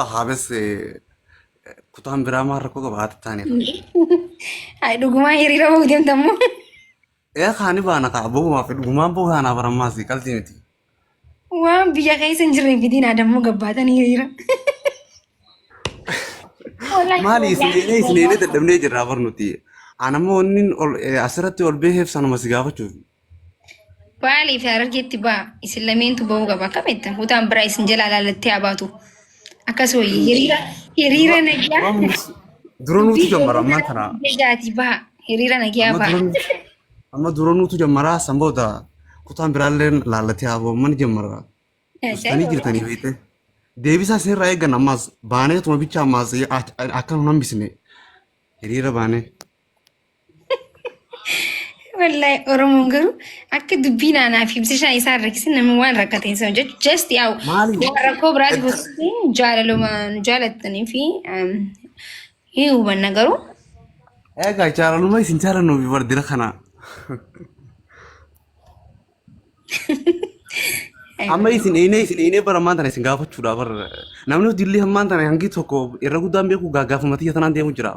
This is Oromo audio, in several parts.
habes kutaan biraa maal rakkoo qabaate taaniif. Hai dhugumaa hiriira bahuu deemtammoo. Kaani baana kaa bogumaa fi dhugumaan bogaanaa barammaasi qalbii miti. Waan biyya keessa hin jirre fidiin adammoo gabbaatan hiriira. Maali isineenee dadhabnee jirraa barnuti. Anammoo inni asirratti ol beekeef sanuma si gaafachuuf. Baaliif Harargeetti ba'a isin lameentu bahuu qaba kamittan kutaan biraa isin jalaa lallattee habaatu. Akkas wayii hiriira nagaa. Dura nuti jammara ammaan kana. Jaati baha hiriira nagaa baha. Amma dura nuti jammaraa sanboota kutaan biraallee laallatee haboo man jammara. Ustanii jirtanii beekte. Deebisaa seerraa eeggan ammaas baanee tuma bicha ammaas akka nu hambisne hiriira baanee. Wallahi Oromoon garuu akka dubbii naanaa fi ibsishaan isaa rakkisin namni waan rakkateen sana jechuudha. Just yaa'u rakkoo biraati gosoonni jaalalumaan jaalattanii fi hin hubanna garuu. Egaa jaalaluma isin jaalannuuf bardira kana. Amma isin eenee bara ammaan tana isin gaafachuudha bara namni dilli ammaan tana hangi tokko irra guddaan beeku gaafamatii tanaan deemu jira.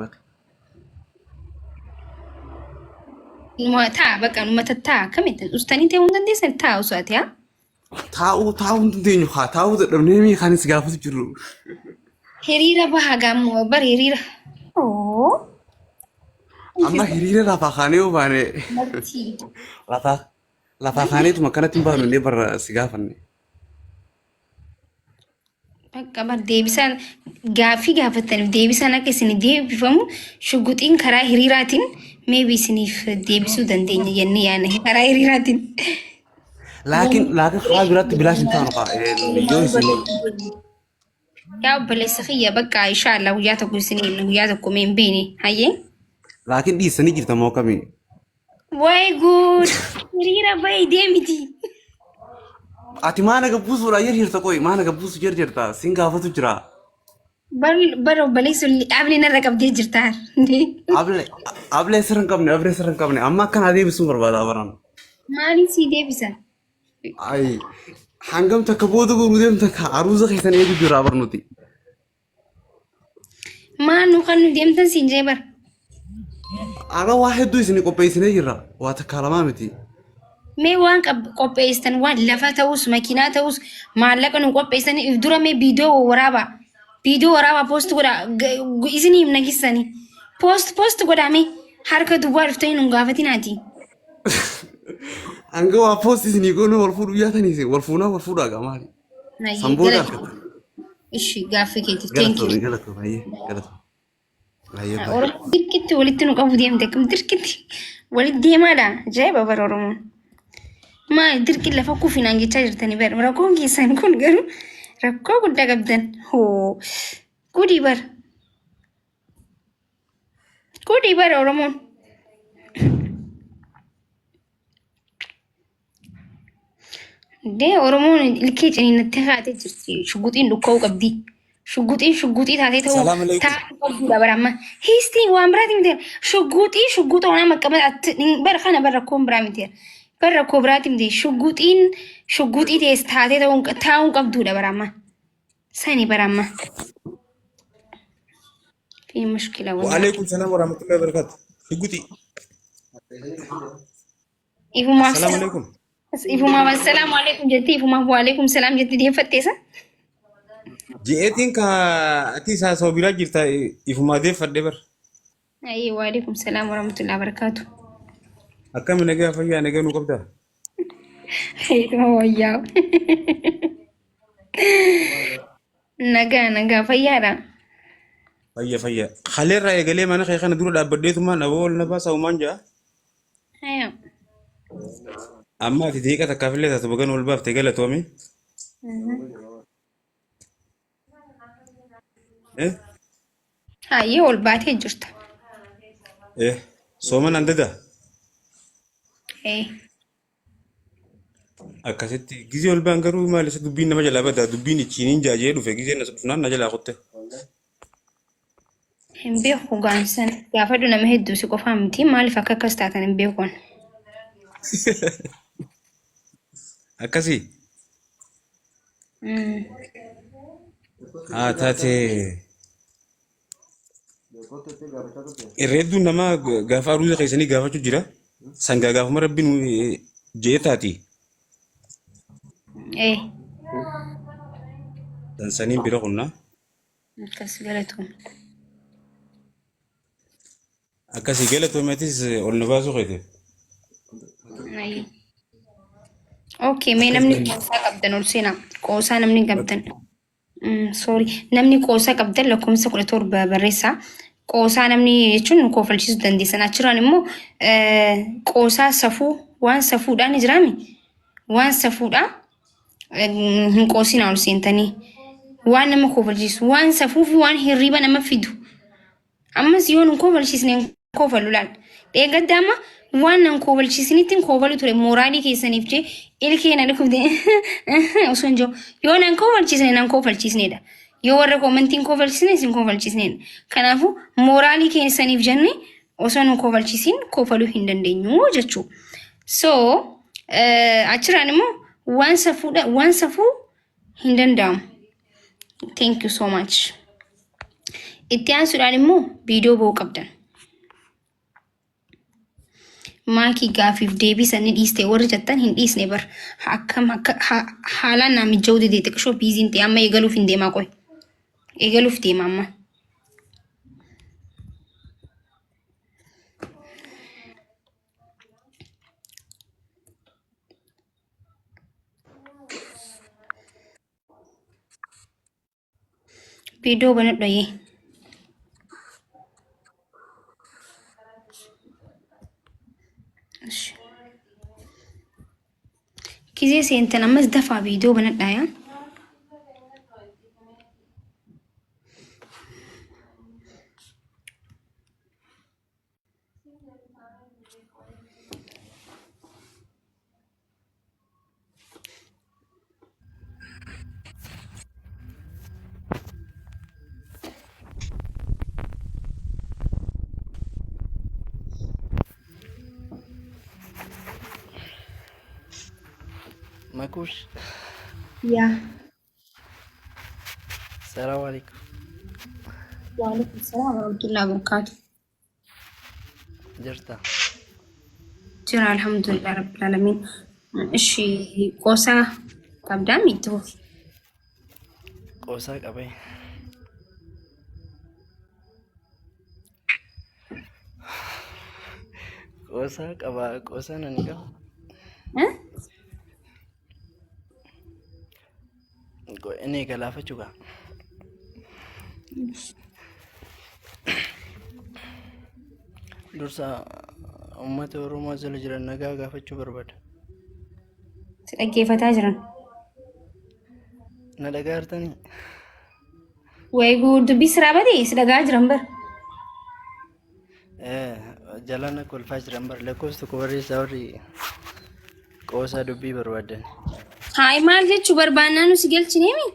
Taa bakka uummata taa kamittan ustanii ta'uu dandeessan taa usaati haa. Taa'uu hin dandeenyu haa taa'uu dadhabnee mii kan isin gaafatu jiru. Hiriira baha gaammoo bar hiriira. Amma hiriira lafaa kaanee yoo baane lafaa kaaneetuma kanatti hin baanu illee bara si gaafanne. Bakka bar deebisaan gaaffii gaafataniif deebisaan akka isin deebifamu shugguxiin karaa hiriiraatiin maybe isiniif deebisuu dandeenya jennee yaadna karaa hiriiraatiin. Laakiin karaa biraatti bilaash hin taanu yoo isin. Yaa obboleessa kiyya bakka inshallah guyyaa tokko isiniin guyyaa tokko mee hin beene hayyee. Laakiin dhiissanii jirta moo kamii? Way good hiriira bahi deemiti. Ati maana gabbuusuudha jirta qoy maana gabbuusu jirta sin gaafatu jira. Bar obboleessu dhaablee narra qabdee jirta. Ablee sirran qabne amma akkana deebisuun barbaada baran. Maaliif si deebisan? Ay hangam takka booda guruu deemta ka aruuza keessan eegu jira barnuti. Maanu kan nu deemtan siin jee bar. Ana waa hedduu isin qopheessinee jirra waa takka lamaa miti. Mee waan qopheessan waan lafa ta'us makiinaa ta'us maallaqa nu qopheessan if dura mee viidiyoo waraabaa post godha isinii himna gissanii post godhame harka duwwaa dhuftanii nu gaafatiinaati. Hanga waa post isinii goonu wal fuudhu yaatanii wal fuudhaa gamaali. Sambooda argata. Ishi gaaffii keeti. Thank you. Galatoomii. Oromoo dirqitti walitti nu qabu deemte akkam dirqitti walitti deemaadha ajaa'iba bara Oromoon. Maa dirqi lafa kufinaan jechaa jirtanii bara rakkoon keessan kun garuu rakkoo guddaa qabdan hoo gudii bara Oromoon. Dee Oromoon ilkee ciniinnatti haatee jirti shugguxiin dhukkoo qabdi. Shugguxii taatee ta'uu qabduudha bara amma. Hiistiin waan biraati miti shugguxa waan maqamatti bara kana bara rakkoon biraa miti. Bara rakkoo biraati miti shugguxii ta'es taatee taa'uu qabduudha bara amma. Sani bara amma. Fi mushkila waliin. Waalaikum salam warahmatullahi wabarakatuh. Shugguxii. Ifumaa assalaamu alaikum jetti ifumaa waalaikum salaam jetti deeffatteessa. Ji'eetiin ka ati isaa soo biraa jirta ifumaa deeffadhe bar. Ayyee waalaikum salaam warahmatullahi wabarakatuh. Akkami nagaa fayyaa nagaa nu qabdaa? Hayyuma wayyaa. Nagaa fayyaadha. Fayyaa. Haleerraa eegalee mana kee kana dura dhaabbadheetumaan aboo ol na baasa uumaan jaa? Hayya. Amma ati deeqa takkaafillee taatu bagan ol baaftee galatoome? Hayyee ol baatee jirta. Sooman andadaa? Akkasitti gizee ol baan garuu maal isa dubbiin nama jalaa badaa dubbiin ichiiniin jaajee dhufe gizee dhufnaan na jalaa kutte. Hin beeku gaansan gaafadhu nama hedduu si qofaa miti maaliif akka akkas taatan hin beekuun. Akkasii? taate irreedduun nama gaafa aruuza keessanii gaafachuu jira. Sangaa gaafuma rabbiin jee taati. Eh, Dansaniin bira qonnaa. akkas galatoom. Akkasii galatoomatis ol na baasuu qeete. Ayi. Okay, mee namni qoosaa qabdan ol seenaa. Qoosaa namni qabdan. Sorry. Namni qoosaa qabdan lakkoofsa 17 barreessaa. Qoosaa namni jechuun koofalchiisuu dandeessan. Achirraan immoo qoosaa safuu waan safuudhaan ni jiraami. Waan safuudhaa hin qoosinaa ol seentanii. Waan nama koofalchiisu. Waan safuu fi waan hirriba nama fidu. Ammas yoo nun koofalchiisne koofalu laal. Eegadda amma waan nan koofalchiisnitti koofalu ture mooraalii keessaniif jee ilkee na dhukubde osoo hin jiru. Yoo nan koofalchiisne nan koofalchiisnedha. Yoo warra koomantiin koofalchiisne isin koofalchiisnedha. Kanaafuu mooraalii keessaniif jenne osoo nun koofalchiisin koofaluu hin dandeenyu jechuudha. So achirraan immoo waan safuu hin danda'amu. Thank you so much. Itti aansuudhaan immoo viidiyoo ba'uu qabdan. Maakii gaafiif deebisan ni dhiiste warri jettan hin dhiisne bar. Akkam haalaan naa mijja'uu didee xiqqashoo biiziin ta'e amma eegaluuf hin deemaa qoy. Eegaluuf deema amma. Viidiyoo banadhu yee. Kizee seentan ammas dafaa viidiyoo banadhaa yaa. Makush, Yaa. Assalamu alaikum. Waalaikum salaam warahmatullahi wabarakatuh. Jirta. Jira alhamdulillah rabbil alamin. Ishi qoosaa qabdaa miituu. Qoosaa qabee. Qoosaa qabaa. Qoosaa nani qaba. Inni galaafachuu qaba. Dursa uummata Oromoo jala jiran nagaa gaafachuu barbaada. Si dhaggeeffataa jiran. Na dhagaa jirtanii? Wayi dubbii siraa badee si dhagaa jiran bar. Jalaan akka olfaa jiran bar lakkoofsa tokko barreessaa warri qoosaa dubbii barbaadan. Haay maal jechuu barbaannaa nu si galchineemi?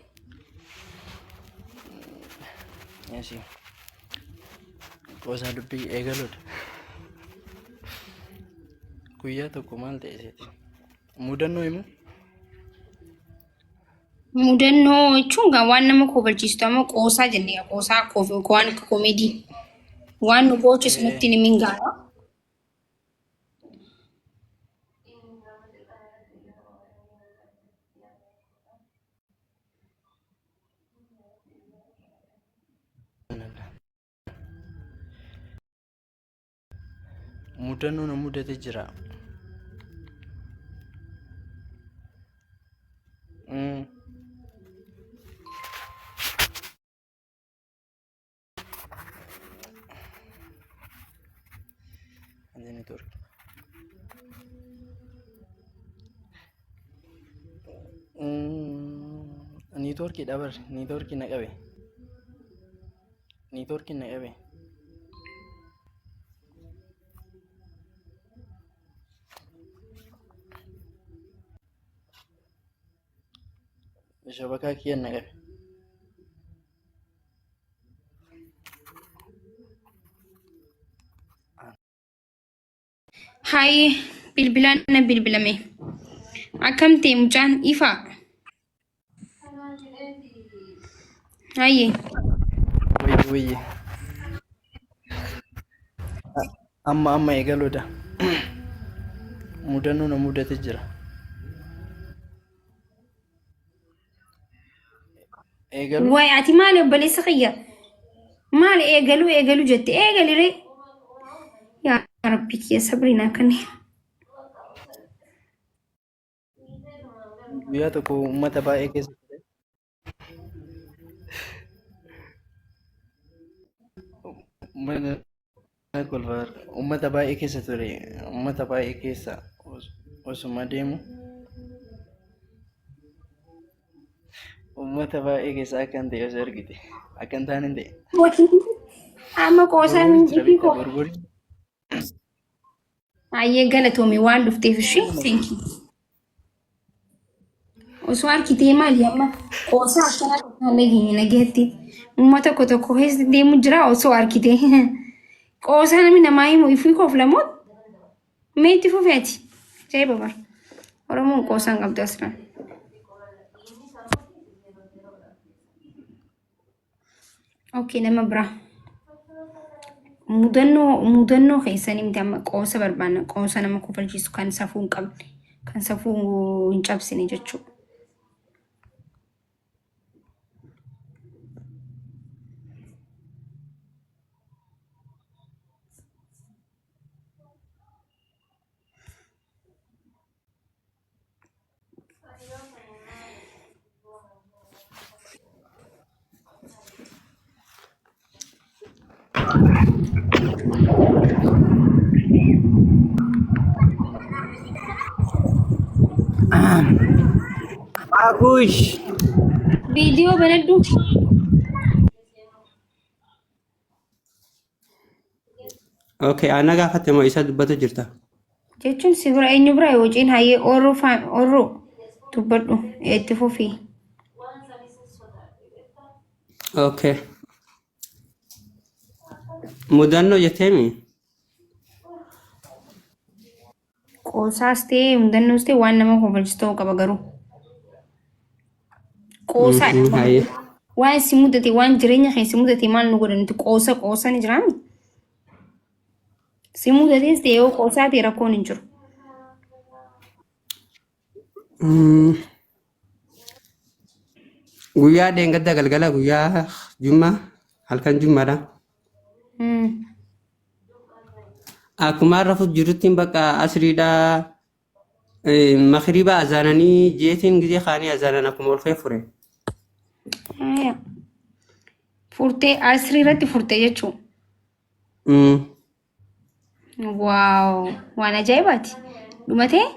Yes. Qoosaa dubbii eegaluudha. Guyyaa tokko maal ta'e seeti? Mudannoo himu? Mudannoo jechuun waan nama koofalchiistu amma qoosaa jennee qoosaa waan akka koomedii waan nu boochisu nutti ni mingaara. Mudannoo na mudate jira. Niitoorkii dhabar niitoorkii na qabe. Niitoorkii na qabe. Shabakaa kiyyan na qabe. Hayi bilbilaan na bilbilame. Akkam ta'e mucaan ifaa. Aye. Wayye. Amma eegaluudha. Mudannoo na mudate jira. Eegalu. Way ati maali obboleessa kiyya? Maali eegalu jette eegalire? Yaa Rabbi kiyya sabriin akkani. Guyyaa tokko uummata baay'ee keessa ture. Uummata baay'ee keessa ture. Uummata baay'ee keessa osuma deemu. Uummata baay'ee keessa akkan ta'e osoo argite. Akkan taane hin ta'e. Amma qoosaan ifi koo. Gurguri. Ayyee galatoome waan dhufteef ishee thank you. Osoo arkitee maali amma qoosaa akkana tokkollee hin nageetti. Uummata tokko keessa deemu jira osoo arkitee. Qoosaa namni namaa himu ifii koof lamoot. Meetti fufeeti. Jee babar. Oromoon qoosaan qabdu asirraan. Okay, nama bira. Mudannoo keessanii miti amma qoosa barbaanna. Qoosa nama kofalchiisu kan safuu hin qabne. Kan safuu hin cabsine jechuudha. Akush. Video banadhu. Okay, ana gaafate moo isa dubbatu jirta? Jechuun si bira eenyu bira hojiin hayyee orroo dubbadhu itti fufii. Okay. Mudannoo jetteemi? Qoosaas ta'ee mudannoos ta'ee waan nama kofalchiisu ta'uu qaba garuu. Qoosaadha. Hayyee. Waan si mudate waan jireenya keessa mudate maal nu godhanitti qoosa ni jiraami. Si mudatees ta'ee yoo qoosaa ta'e rakkoon hin jiru. Guyyaa dheengadda galgala guyyaa jummaa halkan jummaadha. Akkuma rafu jiruttiin bakka asriidha. Makriba azananii jeetiin gizee kaanii azanan akkuma olfee fure. Furtee asrii irratti furtee jechuun. Waaw waan ajaa'ibaati. Dhumatee?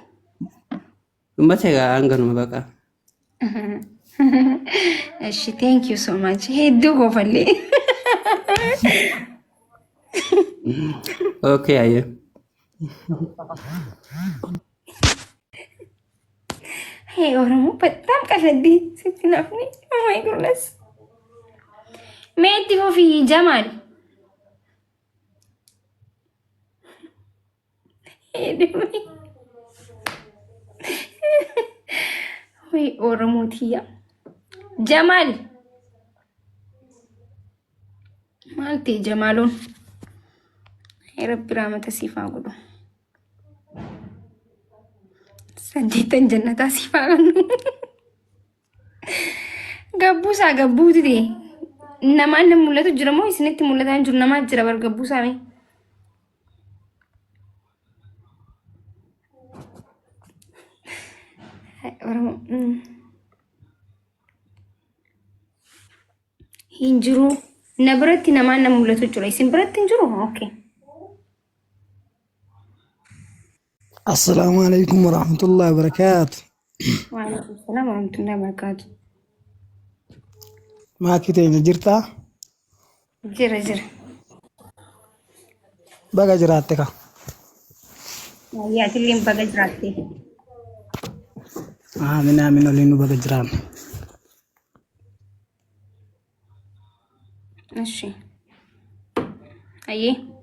Dhumatee gaa hanganuma baqa. Ashi thank you so much. Hedduu kofallee. Okay, ayyee. Hey, Oromo, በጣም ቀለድ ስትናፍኒ oh my goodness. Meetti fufii Jamal. Wey Oromo tiya. Jamal. Maalti Jamalun? Rabbi rahmata siifaa godhu. Sandeetan jannataa siifaa godhu. Gabbuusaa gabbuuti ta'e. Namaan nama mul'atu jira moo isinitti mul'ataa hin jiru? Namaa jira bar gabbuusaa mee? Hin jiru. Na biratti namaan nama mul'atu jira. Isin biratti hin jiru? Okay. السلام عليكم ورحمة الله وبركاته. وعليكم السلام ورحمة الله وبركاته. ما كتير جرتا جرى بقى جراتك يا تلين بقى جراتي من اللي بقى جرام ماشي أيه